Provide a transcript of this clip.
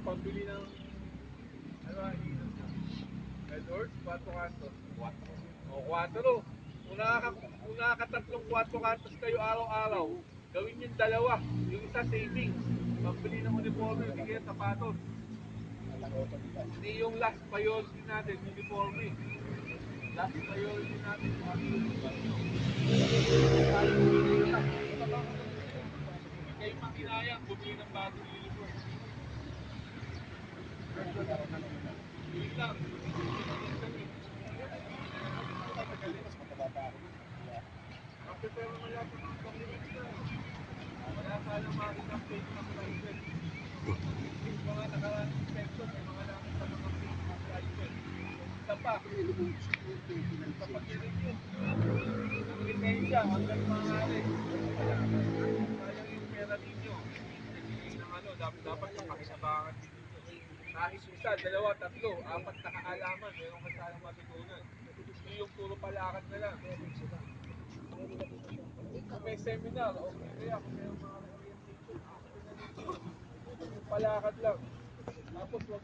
pambili ng ano ang inom nyo? Red Horse, 4 kantos. 4. O, 4. Kung nakakatatlong 4 kantos kayo araw-araw, gawin yung dalawa. Yung isa savings. Pambili ng uniforme, hindi kayo sapatos. Hindi yung last priority natin, uniforme. Last priority natin, yung uniforme nyo. Kayo makinayang bumili ng bagong uniform. Hindi lang. Kasi pero naman lahat ng mga documents na. Wala sana makita ang fake ng license. Yung mga nakaraan inspection, may mga nakita mga fake ng license. Isa pa, kapag i-review, ang lisensya hanggang maaari. Sayang yung pera ninyo. Ng ano, dapat napakinabangan din ninyo. Kahit isa, dalawa, tatlo, 4 na kaalaman, meron ka sanang matutunan. Hindi yung puro palakad na lang. Kung may seminar, okay kaya kung may mga orientation, okay na ninyo. Yung palakad lang. Tapos wag